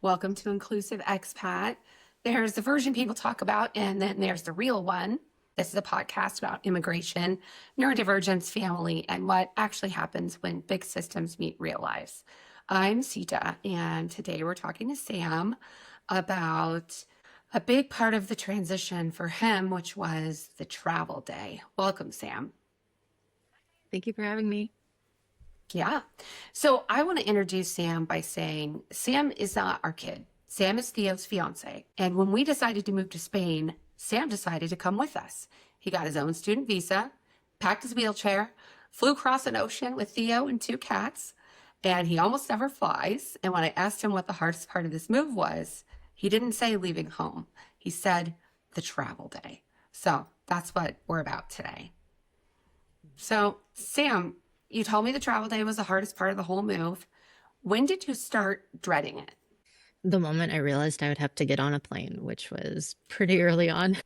Welcome to Inclusive Expat. There's the version people talk about, and then there's the real one. This is a podcast about immigration, neurodivergence, family, and what actually happens when big systems meet real lives. I'm Sita, and today we're talking to Sam about a big part of the transition for him, which was the travel day. Welcome, Sam. Thank you for having me. Yeah. So I want to introduce Sam by saying Sam is not our kid. Sam is Theo's fiance. And when we decided to move to Spain, Sam decided to come with us. He got his own student visa, packed his wheelchair, flew across an ocean with Theo and two cats, and he almost never flies. And when I asked him what the hardest part of this move was, he didn't say leaving home. He said the travel day. So that's what we're about today. So, Sam, you told me the travel day was the hardest part of the whole move. When did you start dreading it? The moment I realized I would have to get on a plane, which was pretty early on.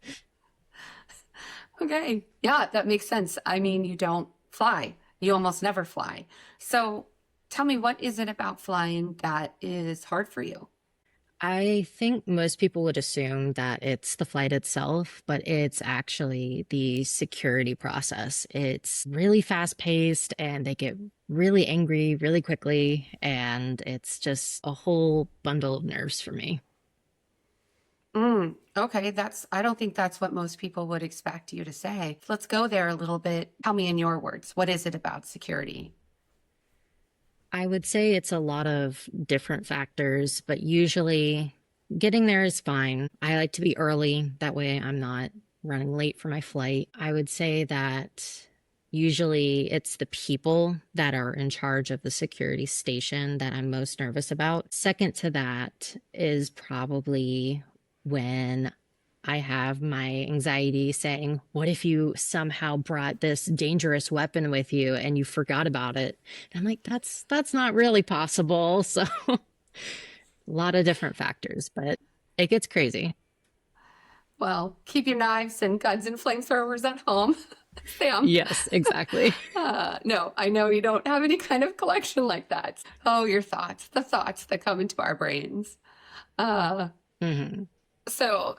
Okay. Yeah, that makes sense. I mean, you don't fly. You almost never fly. So tell me, what is it about flying that is hard for you? I think most people would assume that it's the flight itself, but it's actually the security process. It's really fast paced and they get really angry really quickly. And it's just a whole bundle of nerves for me. Okay, I don't think that's what most people would expect you to say. Let's go there a little bit. Tell me in your words, what is it about security? I would say it's a lot of different factors, but usually getting there is fine. I like to be early. That way I'm not running late for my flight. I would say that usually it's the people that are in charge of the security station that I'm most nervous about. Second to that is probably when I have my anxiety saying, what if you somehow brought this dangerous weapon with you and you forgot about it? And I'm like, that's not really possible. So a lot of different factors, but it gets crazy. Well, keep your knives and guns and flamethrowers at home, Sam. Yes, exactly. No, I know you don't have any kind of collection like that. Oh, your thoughts, the thoughts that come into our brains. Uh, hmm so,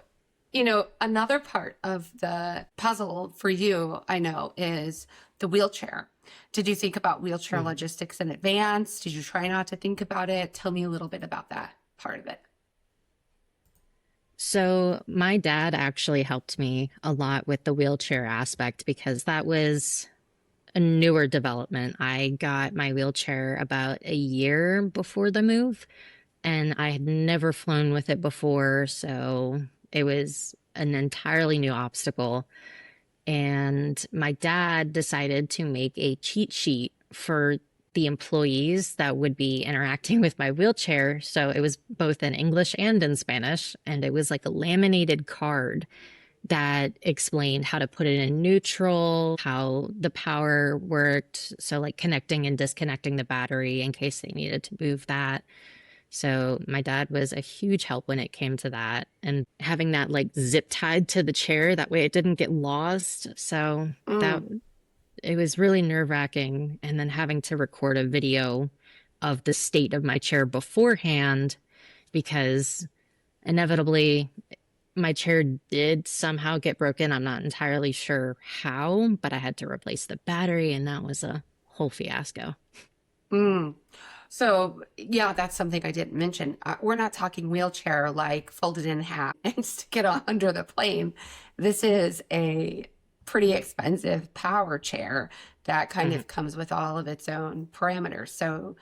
another part of the puzzle for you, I know, is the wheelchair. Did you think about wheelchair logistics in advance? Did you try not to think about it? Tell me a little bit about that part of it. So my dad actually helped me a lot with the wheelchair aspect because that was a newer development. I got my wheelchair about a year before the move, and I had never flown with it before, so it was an entirely new obstacle. And my dad decided to make a cheat sheet for the employees that would be interacting with my wheelchair. So it was both in English and in Spanish. And it was like a laminated card that explained how to put it in neutral, how the power worked. So, like connecting and disconnecting the battery in case they needed to move that. So my dad was a huge help when it came to that and having that like zip tied to the chair. That way it didn't get lost. So that Mm, it was really nerve wracking. And then having to record a video of the state of my chair beforehand because inevitably my chair did somehow get broken. I'm not entirely sure how, but I had to replace the battery and that was a whole fiasco. mm. So, yeah, that's something I didn't mention. We're not talking wheelchair like folded in half and stick it on under the plane. This is a pretty expensive power chair that kind Mhm. of comes with all of its own parameters. So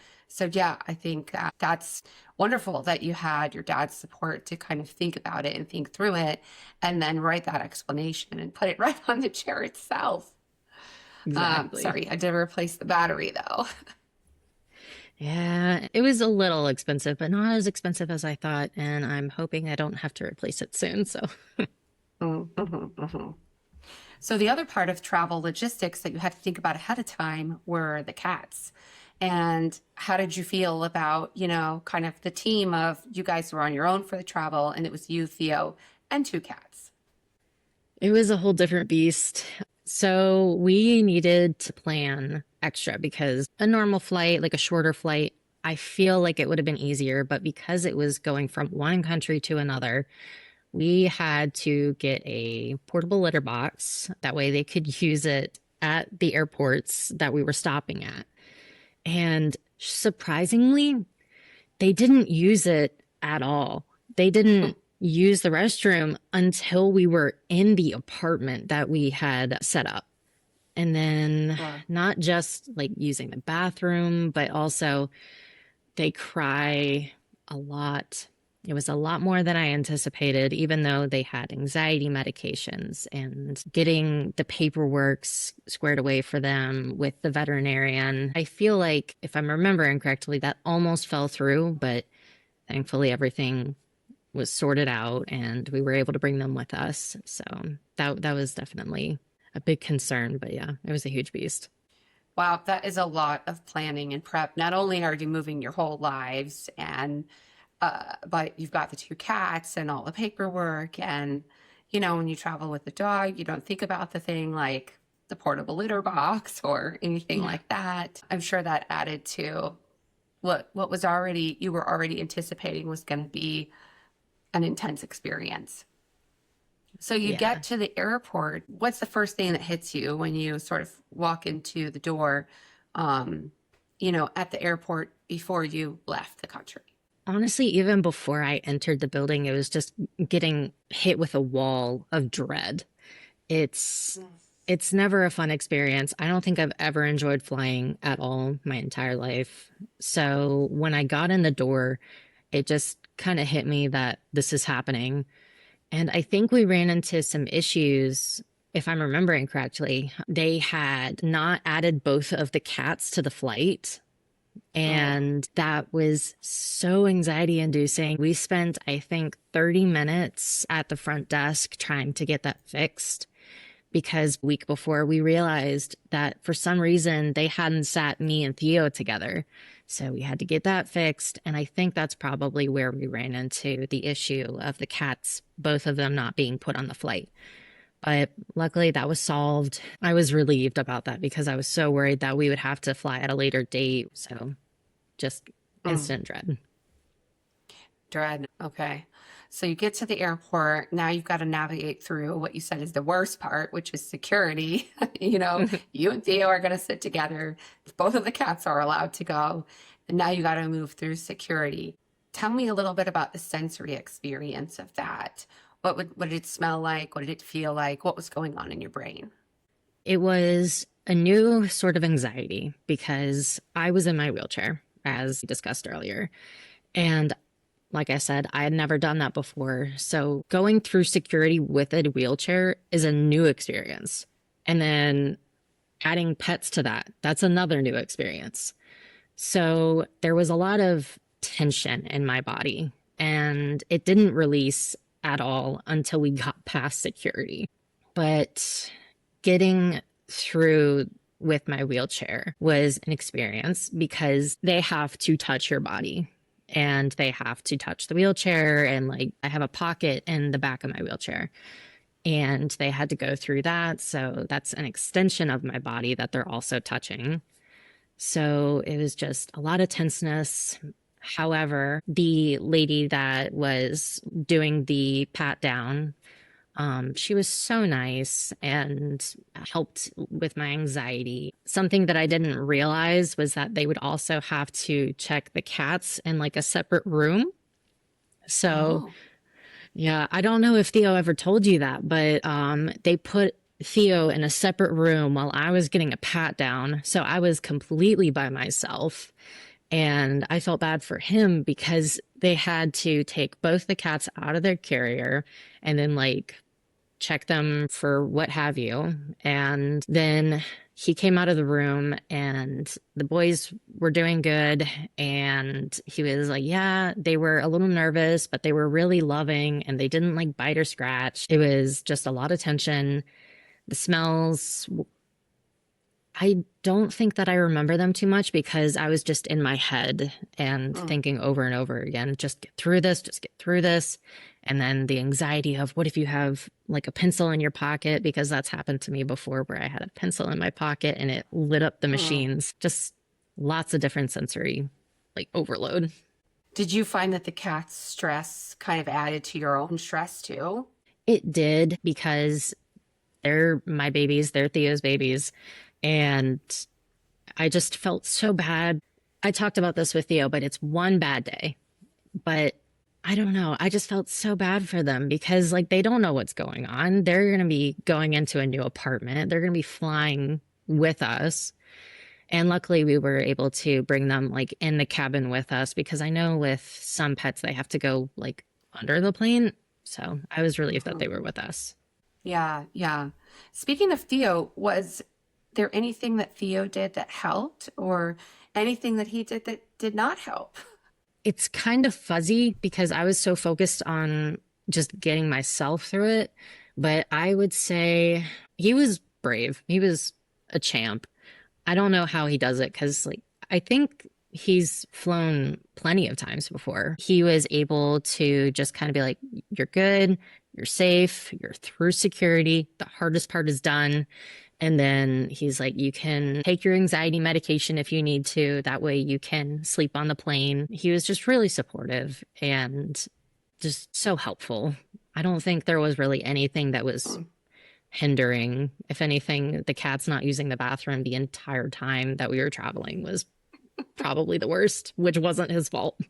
yeah, I think that's wonderful that you had your dad's support to kind of think about it and think through it and then write that explanation and put it right on the chair itself. Exactly. Sorry, I did replace the battery though. Yeah, it was a little expensive, but not as expensive as I thought, and I'm hoping I don't have to replace it soon. So, Mhm. So the other part of travel logistics that you had to think about ahead of time were the cats. And how did you feel about, kind of the team of you guys were on your own for the travel and it was you, Theo, and two cats? it was a whole different beast. So, we needed to plan extra because a normal flight, like a shorter flight, I feel like it would have been easier, but because it was going from one country to another, we had to get a portable litter box. That way they could use it at the airports that we were stopping at. And surprisingly, they didn't use it at all. They didn't use the restroom until we were in the apartment that we had set up. And then Wow. not just like using the bathroom, but also they cry a lot. It was a lot more than I anticipated, even though they had anxiety medications and getting the paperwork squared away for them with the veterinarian. I feel like, if I'm remembering correctly, that almost fell through, but thankfully everything was sorted out and we were able to bring them with us. So that was definitely a big concern, but yeah, it was a huge beast. Wow, that is a lot of planning and prep. Not only are you moving your whole lives and but you've got the two cats and all the paperwork and when you travel with the dog, you don't think about the thing like the portable litter box or anything Yeah. like that. I'm sure that added to what was already you were already anticipating was going to be an intense experience. So you Yeah. get to the airport. What's the first thing that hits you when you sort of walk into the door, um, at the airport before you left the country? Honestly, even before I entered the building, it was just getting hit with a wall of dread. It's it's never a fun experience. I don't think I've ever enjoyed flying at all my entire life. So when I got in the door, it just kind of hit me that this is happening. And I think we ran into some issues, if I'm remembering correctly. They had not added both of the cats to the flight. Oh, And that was so anxiety inducing. We spent, I think, 30 minutes at the front desk trying to get that fixed because week before we realized that for some reason they hadn't sat me and Theo together. So we had to get that fixed. And I think that's probably where we ran into the issue of the cats, both of them not being put on the flight. But luckily that was solved. I was relieved about that because I was so worried that we would have to fly at a later date. So just mm, instant dread. dread. Okay. So you get to the airport. Now you've got to navigate through what you said is the worst part, which is security. You and Theo are going to sit together. Both of the cats are allowed to go. And now you got to move through security. Tell me a little bit about the sensory experience of that. What did it smell like? What did it feel like? What was going on in your brain? It was a new sort of anxiety because I was in my wheelchair, as discussed earlier. And like I said, I had never done that before. So going through security with a wheelchair is a new experience. And then adding pets to that, that's another new experience. So there was a lot of tension in my body, and it didn't release at all until we got past security. But getting through with my wheelchair was an experience because they have to touch your body and they have to touch the wheelchair. And like, I have a pocket in the back of my wheelchair and they had to go through that. So that's an extension of my body that they're also touching. So it was just a lot of tenseness. However, the lady that was doing the pat down, she was so nice and helped with my anxiety. Something that I didn't realize was that they would also have to check the cats in like a separate room. So Oh, yeah, I don't know if Theo ever told you that, but they put Theo in a separate room while I was getting a pat down. So I was completely by myself. And I felt bad for him because they had to take both the cats out of their carrier and then like check them for what have you. And then he came out of the room and the boys were doing good. And he was like, yeah, they were a little nervous, but they were really loving and they didn't like bite or scratch. It was just a lot of tension. The smells, I don't think that I remember them too much because I was just in my head and mm, thinking over and over again, just get through this, just get through this. And then the anxiety of what if you have like a pencil in your pocket? Because that's happened to me before where I had a pencil in my pocket and it lit up the mm. machines. Just lots of different sensory. like overload. Did you find that the cat's stress kind of added to your own stress too? It did because they're my babies, they're Theo's babies. And I just felt so bad. I talked about this with Theo, but it's one bad day. But I don't know. I just felt so bad for them because like they don't know what's going on. They're going to be going into a new apartment. They're going to be flying with us. And luckily we were able to bring them like in the cabin with us because I know with some pets they have to go like under the plane. So I was relieved that they were Mhm. with us. Yeah, yeah. Speaking of Theo, was there anything that Theo did that helped or anything that he did that did not help? It's kind of fuzzy because I was so focused on just getting myself through it. But I would say he was brave. He was a champ. I don't know how he does it because, like, I think he's flown plenty of times before. He was able to just kind of be like, you're good, you're safe, you're through security. The hardest part is done. And then he's like, you can take your anxiety medication if you need to. That way you can sleep on the plane. He was just really supportive and just so helpful. I don't think there was really anything that was hindering. If anything, the cat's not using the bathroom the entire time that we were traveling was probably the worst, which wasn't his fault.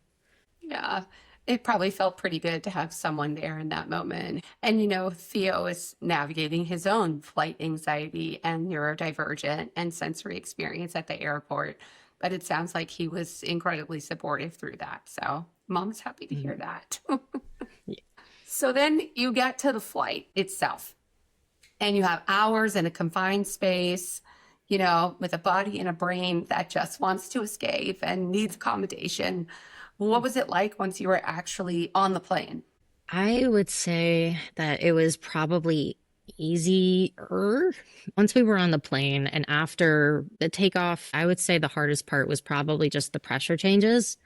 Yeah, it probably felt pretty good to have someone there in that moment. And Theo is navigating his own flight anxiety and neurodivergent and sensory experience at the airport. But it sounds like he was incredibly supportive through that. So mom's happy to hear Mhm. that. So then you get to the flight itself, and you have hours in a confined space, with a body and a brain that just wants to escape and needs accommodation. What was it like once you were actually on the plane? I would say that it was probably easier once we were on the plane and after the takeoff. I would say the hardest part was probably just the pressure changes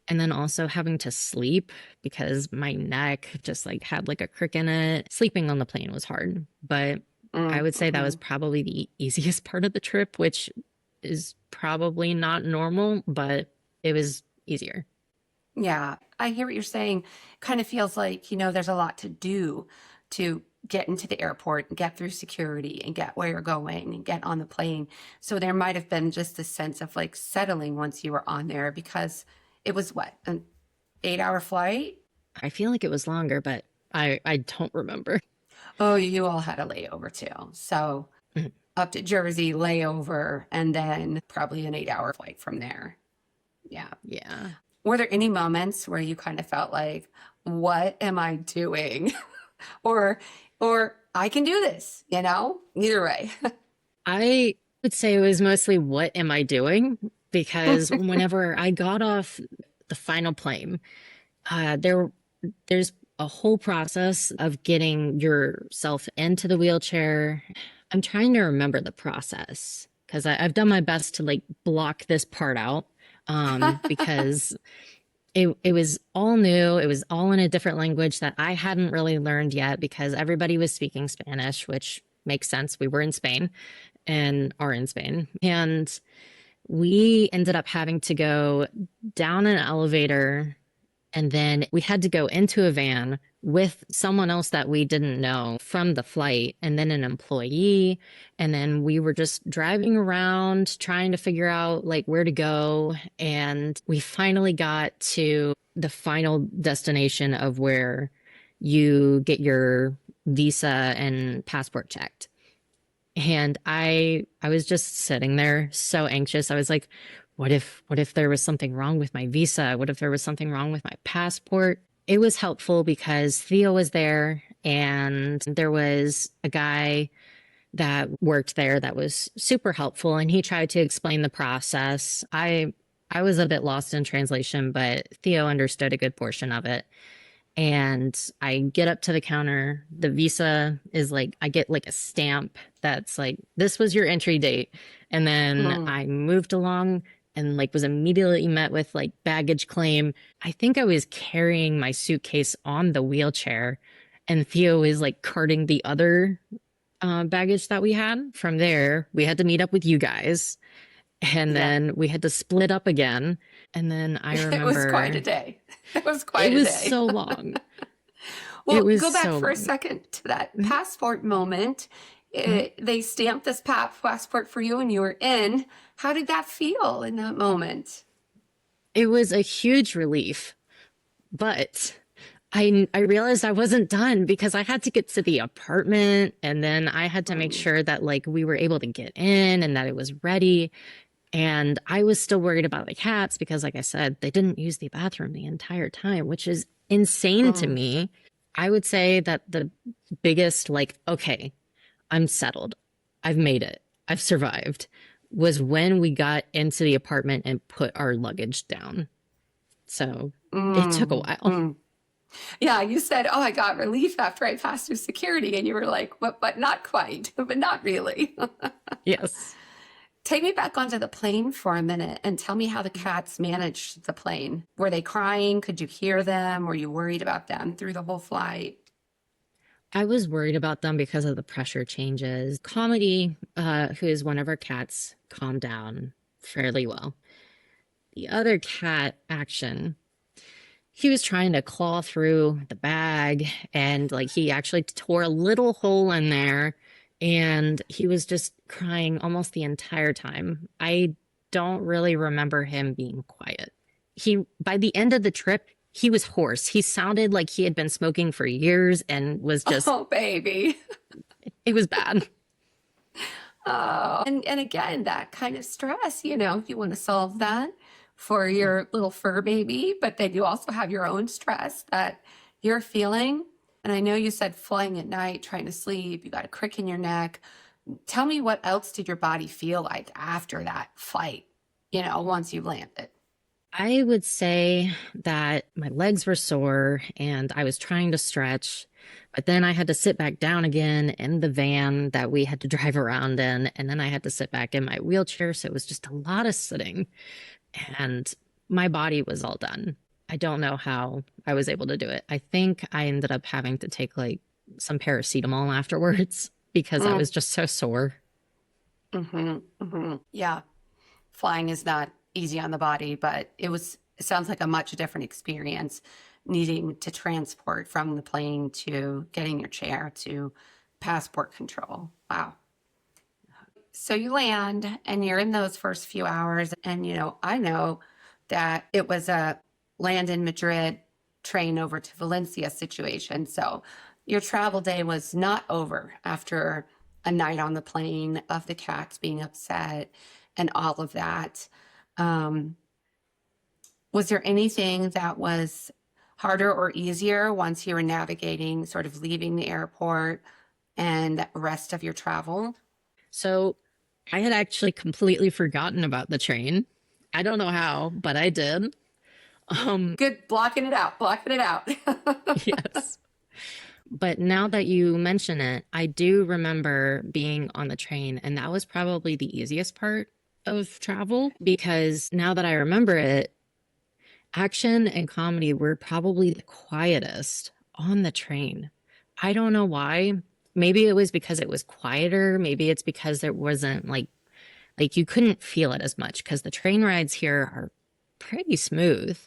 and then also having to sleep because my neck just like had like a crick in it. Sleeping on the plane was hard, but I would say that was Mm-hmm. probably the easiest part of the trip, which is probably not normal, but it was easier. Yeah, I hear what you're saying. Kind of feels like, there's a lot to do to get into the airport and get through security and get where you're going and get on the plane. So there might have been just a sense of like settling once you were on there because it was what, an 8-hour flight? I feel like it was longer, but I don't remember. Oh, you all had a layover too. So up to Jersey, layover, and then probably an 8-hour flight from there. Yeah. Yeah. Were there any moments where you kind of felt like, what am I doing? or or I can do this, Either way. I would say it was mostly what am I doing? Because whenever I got off the final plane, there's a whole process of getting yourself into the wheelchair. I'm trying to remember the process because I've done my best to like block this part out because it was all new. It was all in a different language that I hadn't really learned yet because everybody was speaking Spanish, which makes sense. We were in Spain and are in Spain. And we ended up having to go down an elevator and then we had to go into a van with someone else that we didn't know from the flight, and then an employee. And then we were just driving around trying to figure out like where to go. And we finally got to the final destination of where you get your visa and passport checked. And I was just sitting there so anxious. I was like, what if there was something wrong with my visa? What if there was something wrong with my passport? It was helpful because Theo was there and there was a guy that worked there that was super helpful and he tried to explain the process. I was a bit lost in translation, but Theo understood a good portion of it. And I get up to the counter. The visa is like, I get like a stamp that's like, this was your entry date. And then Mm. I moved along and like was immediately met with like baggage claim. I think I was carrying my suitcase on the wheelchair and Theo is like carting the other baggage that we had. From there, we had to meet up with you guys. And Yeah. then we had to split up again. And then I It was quite a remember day. It was it quite a was day. so long. It Well, was go back so for a long. second to that Mhm, passport moment. mhm. They stamped this passport for you and you were in. How did that feel in that moment? It was a huge relief, but I realized I wasn't done because I had to get to the apartment and then I had to make Mm, sure that like we were able to get in and that it was ready. And I was still worried about the cats because, like I said, they didn't use the bathroom the entire time, which is insane to mm, me. I would say that the biggest, like, okay, I'm settled. I've made it. I've survived, was when we got into the apartment and put our luggage down. So it took a mm, while. mm. Yeah, you said, "Oh, I got relief after I passed through security," and you were like, but not quite, but not really." Yes. Take me back onto the plane for a minute and tell me how the cats managed the plane. Were they crying? Could you hear them? Were you worried about them through the whole flight? I was worried about them because of the pressure changes. Comedy, who is one of our cats, calmed down fairly well. The other cat, Action, he was trying to claw through the bag and like he actually tore a little hole in there and he was just crying almost the entire time. I don't really remember him being quiet. He, by the end of the trip, he was hoarse. He sounded like he had been smoking for years and was just, Oh, baby. it was bad. Oh, and again, that kind of stress, you want to solve that for your little fur baby, but then you also have your own stress that you're feeling. And I know you said flying at night, trying to sleep, you got a crick in your neck. Tell me, what else did your body feel like after that flight, once you landed? I would say that my legs were sore and I was trying to stretch, but then I had to sit back down again in the van that we had to drive around in. And then I had to sit back in my wheelchair. So it was just a lot of sitting and my body was all done. I don't know how I was able to do it. I think I ended up having to take like some paracetamol afterwards because I Mm, was just so sore. yeah, flying is not easy on the body, but it sounds like a much different experience needing to transport from the plane to getting your chair to passport control. Wow. So you land and you're in those first few hours. And, I know that it was a land in Madrid, train over to Valencia situation. So your travel day was not over after a night on the plane of the cats being upset and all of that. Um, was there anything that was harder or easier once you were navigating, sort of leaving the airport and the rest of your travel? So I had actually completely forgotten about the train. I don't know how, but I did. Um, Good, blocking it out, blocking it out. yes. But now that you mention it, I do remember being on the train, and that was probably the easiest part of travel because now that I remember it, action and comedy were probably the quietest on the train. I don't know why. Maybe it was because it was quieter. Maybe it's because there wasn't like you couldn't feel it as much because the train rides here are pretty smooth.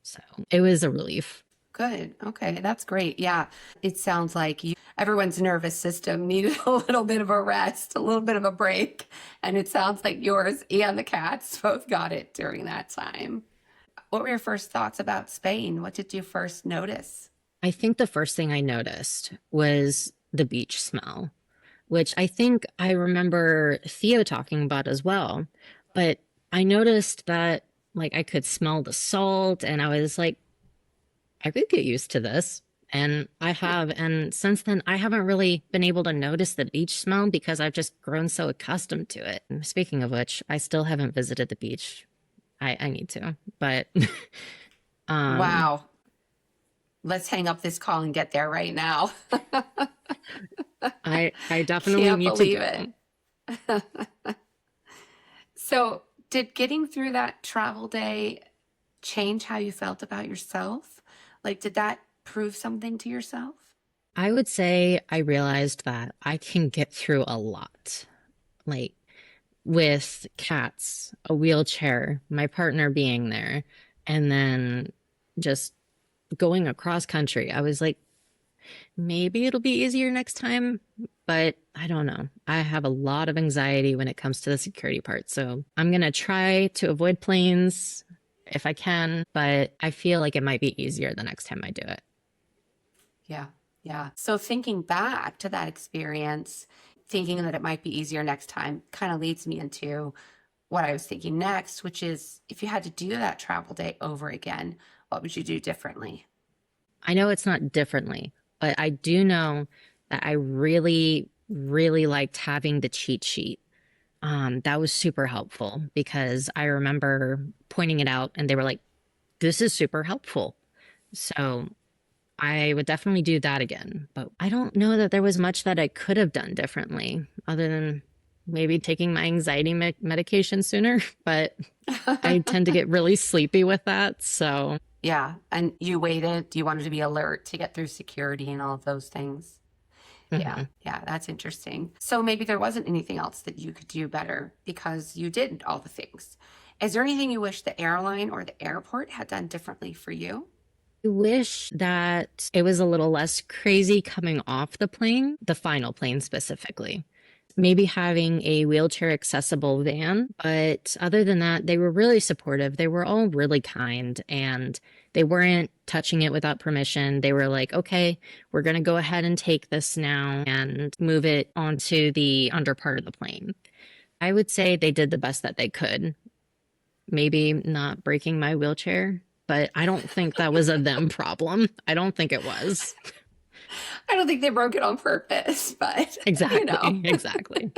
So it was a relief. Good. Okay, that's great. Yeah, it sounds like everyone's nervous system needed a little bit of a rest, a little bit of a break, and it sounds like yours and the cats both got it during that time. What were your first thoughts about Spain? What did you first notice? I think the first thing I noticed was the beach smell, which I think I remember Theo talking about as well. But I noticed that like I could smell the salt and I was like, I could get used to this. And I have. And since then, I haven't really been able to notice the beach smell because I've just grown so accustomed to it. And speaking of which, I still haven't visited the beach. I need to, but um, Wow. Let's hang up this call and get there right now. I definitely Can't need to believe go. it. So, did getting through that travel day change how you felt about yourself? Like, did that prove something to yourself? I would say I realized that I can get through a lot. Like with cats, a wheelchair, my partner being there, and then just going across country. I was like, maybe it'll be easier next time, but I don't know. I have a lot of anxiety when it comes to the security part. So I'm going to try to avoid planes if I can, but I feel like it might be easier the next time I do it. Yeah. Yeah. So thinking back to that experience, thinking that it might be easier next time kind of leads me into what I was thinking next, which is if you had to do that travel day over again, what would you do differently? I know it's not differently, but I do know that I really, really liked having the cheat sheet. That was super helpful because I remember pointing it out and they were like, this is super helpful. So I would definitely do that again. But I don't know that there was much that I could have done differently other than maybe taking my anxiety medication sooner. But I tend to get really sleepy with that. So Yeah. And you waited, you wanted to be alert to get through security and all of those things. Yeah. mhm. Yeah. That's interesting. So maybe there wasn't anything else that you could do better because you did all the things. Is there anything you wish the airline or the airport had done differently for you? I wish that it was a little less crazy coming off the plane, the final plane specifically. Maybe having a wheelchair accessible van. But other than that, they were really supportive. They were all really kind and they weren't touching it without permission. They were like, okay, we're going to go ahead and take this now and move it onto the under part of the plane. I would say they did the best that they could. Maybe not breaking my wheelchair, but I don't think that was a them problem. I don't think it was. I don't think they broke it on purpose, but Exactly. Exactly.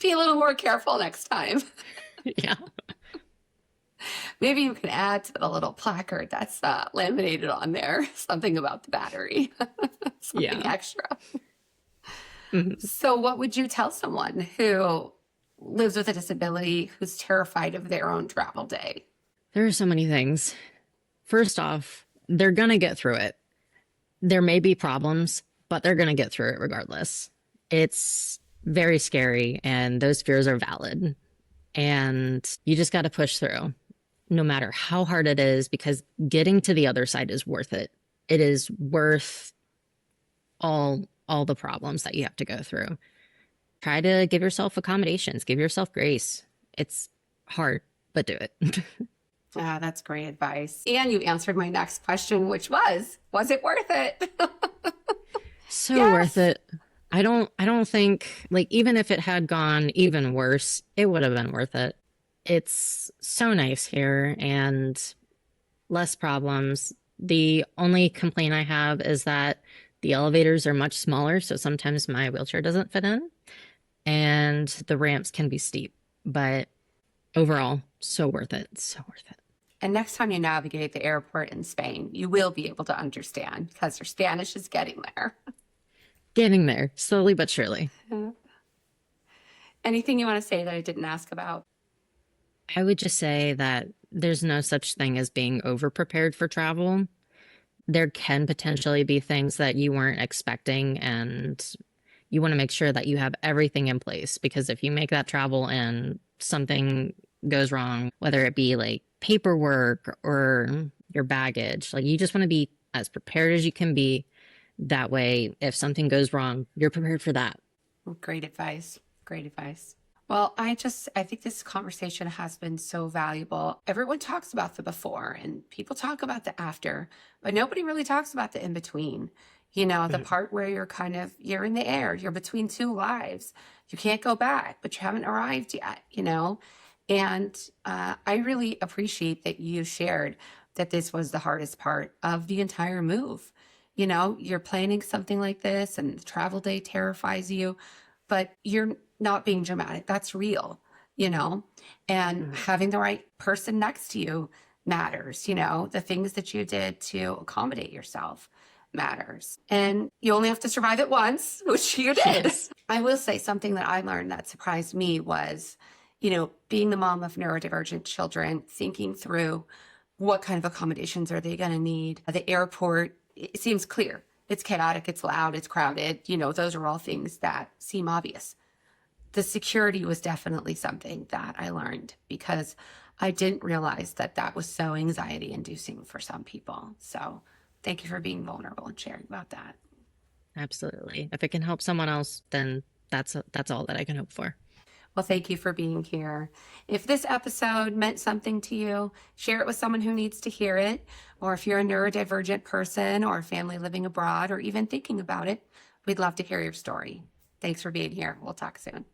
be a little more careful next time. Yeah. Maybe you can add to the little placard that's laminated on there something about the battery, something Yeah. extra. Mhm. So, what would you tell someone who lives with a disability who's terrified of their own travel day? There are so many things. First off, they're going to get through it. There may be problems, but they're going to get through it regardless. It's very scary, and those fears are valid. And you just got to push through, no matter how hard it is, because getting to the other side is worth it. It is worth all the problems that you have to go through. Try to give yourself accommodations, give yourself grace. It's hard, but do it. Ah, that's great advice. And you answered my next question, which was it worth it? So worth Yes. it. I don't think like even if it had gone even worse, it would have been worth it. It's so nice here and less problems. The only complaint I have is that the elevators are much smaller, so sometimes my wheelchair doesn't fit in, and the ramps can be steep. But overall, so worth it. So worth it. And next time you navigate the airport in Spain, you will be able to understand because your Spanish is getting there. Getting there, slowly but surely. Anything you want to say that I didn't ask about? I would just say that there's no such thing as being over prepared for travel. There can potentially be things that you weren't expecting, and you want to make sure that you have everything in place because if you make that travel and something goes wrong, whether it be like paperwork or your baggage, like you just want to be as prepared as you can be. That way, if something goes wrong, you're prepared for that. Great advice. Great advice. Well, I think this conversation has been so valuable. Everyone talks about the before and people talk about the after, but nobody really talks about the in between. You know, the part where you're in the air, you're between two lives. You can't go back, but you haven't arrived yet, you know? And I really appreciate that you shared that this was the hardest part of the entire move. You know, you're planning something like this and the travel day terrifies you, but you're not being dramatic. That's real, you know, and having the right person next to you matters. You know, the things that you did to accommodate yourself matters. And you only have to survive it once, which you did. Yes. I will say something that I learned that surprised me was, you know, being the mom of neurodivergent children, thinking through what kind of accommodations are they going to need. The airport, it seems clear. It's chaotic, it's loud, it's crowded. You know, those are all things that seem obvious. the security was definitely something that I learned because I didn't realize that that was so anxiety inducing for some people. So thank you for being vulnerable and sharing about that. Absolutely. If it can help someone else, then that's all that I can hope for. Well, thank you for being here. If this episode meant something to you, share it with someone who needs to hear it. Or if you're a neurodivergent person or a family living abroad or even thinking about it, we'd love to hear your story. Thanks for being here. We'll talk soon.